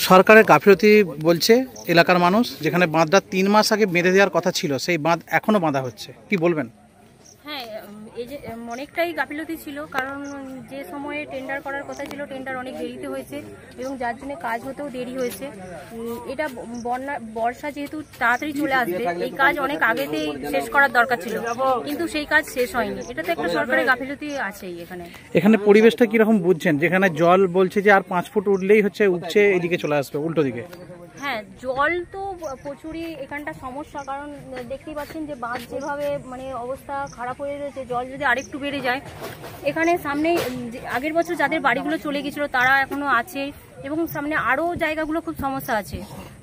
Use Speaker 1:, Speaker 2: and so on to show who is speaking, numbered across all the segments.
Speaker 1: সরকারের গাফিলতি বলছে এলাকার মানুষ, যেখানে বাঁধটা 3 মাস আগে বেঁধে দেওয়ার কথা ছিল সেই বাঁধ এখনো বাঁধা হচ্ছে, কি বলবেন?
Speaker 2: হ্যাঁ, এই যে অনেকটাই গাফিলতি ছিল, কারণ যে সময়ে টেন্ডার করার কথা ছিল টেন্ডার অনেক দেরিতে হয়েছে এবং যার জন্য কাজ হতেও দেরি হয়েছে। এটা বর্ষা যেহেতু তাড়াতাড়ি চলে আসবে, এই কাজ অনেক আগেতেই শেষ করার দরকার ছিল, কিন্তু সেই কাজ শেষ হয়নি। এটাতে একটা সরকারের গাফিলতি আছেই। এখানে
Speaker 1: পরিবেশটা কিরকম বুঝছেন, যেখানে জল বলছে যে আর 5 ফুট উঠলেই উপচে এদিকে চলে আসবে উল্টো দিকে?
Speaker 2: হ্যাঁ, জল তো প্রচুরই এখানটা সমস্যা, কারণ দেখতেই পাচ্ছেন যে বাঁধ যেভাবে অবস্থা খারাপ হয়ে রয়েছে। জল যদি আরেকটু বেড়ে যায়, এখানে সামনে আগের বছর যাদের বাড়িগুলো চলে গেছিলো তারা এখনো আছে এবং সামনে আরও জায়গাগুলো খুব সমস্যা আছে।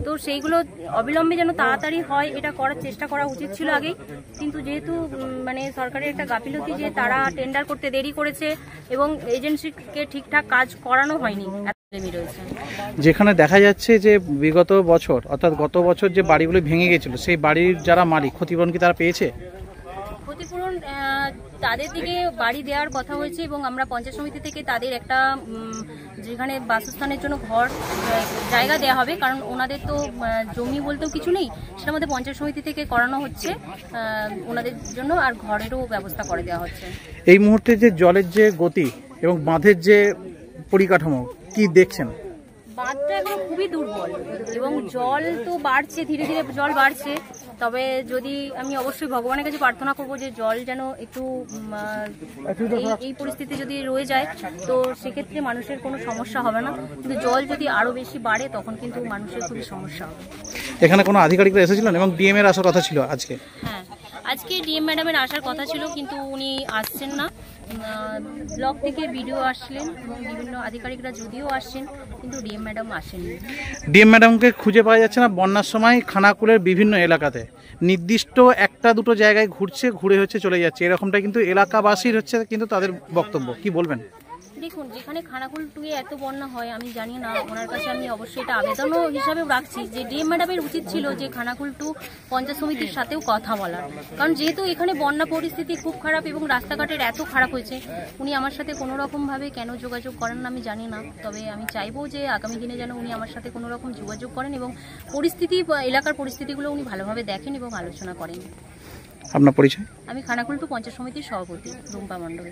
Speaker 2: তো সেইগুলো অবিলম্বে যেন তাড়াতাড়ি হয় এটা করার চেষ্টা করা উচিত ছিল আগেই, কিন্তু যেহেতু সরকারের একটা গাফিলতি যে তারা টেন্ডার করতে দেরি করেছে এবং এজেন্সিকে ঠিকঠাক কাজ করানো হয়নি,
Speaker 1: যেখানে দেখা যাচ্ছে যে বিগত বছর অর্থাৎ গত বছর যে বাড়িগুলো ভেঙে গেছিল সেই বাড়ির যারা মালিক ক্ষতিপূরণ কি তারা পেয়েছে?
Speaker 2: ক্ষতিপূরণ তাদের দিকে বাড়ি দেওয়ার কথা হয়েছে এবং আমরা পঞ্চায়েত সমিতি থেকে তাদের একটা যেখানে বাসস্থানের জন্য ঘর জায়গা দেওয়া হবে, কারণ ওনাদের তো জমি বলতেও কিছু নেই, সেটার মধ্যে পঞ্চায়েত সমিতি থেকে করানো হচ্ছে ওনাদের জন্য, আর ঘরেরও ব্যবস্থা করে দেওয়া হচ্ছে।
Speaker 1: এই মুহূর্তে যে জলের যে গতি এবং বাঁধের যে পরিকাঠামো কি দেখছেন?
Speaker 2: বাঁধটা এখন খুবই দুর্বল এবং জল তো বাড়ছে, ধীরে ধীরে জল বাড়ছে। তবে যদি আমি অবশ্যই ভগবানের কাছে প্রার্থনা করব যে জল যেন একটু এই পরিস্থিতি যদি রয়ে যায় তো সেক্ষেত্রে মানুষের কোনো সমস্যা হবে না, কিন্তু জল যদি আরো বেশি বাড়ে তখন কিন্তু মানুষের খুবই সমস্যা হবে।
Speaker 1: এখানে কোনো আধিকারিকরা এসেছিলেন এবং ডিএম এর আসার কথা ছিল আজকে?
Speaker 2: হ্যাঁ, আজকে ডিএম ম্যাডামের আসার কথা ছিল, কিন্তু উনি আসছেন না। ব্লক থেকে বিডিও আসলেন এবং বিভিন্ন আধিকারিকরা যদিও আসছেন, কিন্তু ডিএম ম্যাডাম আসেননি।
Speaker 1: ডিএম ম্যাডামকে খুঁজে পাওয়া যাচ্ছে না। বন্যার সময় খানাকুলের বিভিন্ন এলাকাতে নির্দিষ্ট একটা দুটো জায়গায় ঘুরে চলে যাচ্ছে, এরকমটা কিন্তু এলাকাবাসীর কিন্তু তাদের বক্তব্য, কি বলবেন?
Speaker 2: দেখুন, যেখানে খানাকুল টুয়ে এত বন্যা হয় আমি জানি না, ওনার কাছে আমি অবশ্যই এটা আবেদনও হিসাবেও রাখছি যে ডিএম ম্যাডামের উচিত ছিল যে খানাকুল টু পঞ্চায়েত সমিতির সাথেও কথা বলার, কারণ যেহেতু এখানে বন্যা পরিস্থিতি খুব খারাপ এবং রাস্তাঘাটের এত খারাপ হয়েছে, উনি আমার সাথে কোনো রকমভাবে কেন যোগাযোগ করেন না আমি জানি না। তবে আমি চাইবো যে আগামী দিনে যেন উনি আমার সাথে কোনো রকম যোগাযোগ করেন এবং এলাকার পরিস্থিতিগুলো উনি ভালোভাবে দেখেন এবং আলোচনা করেন।
Speaker 1: আপনার পরিচয়?
Speaker 2: আমি খানাকুল টু পঞ্চায়েত সমিতির সভাপতি রুম্পা মণ্ডল।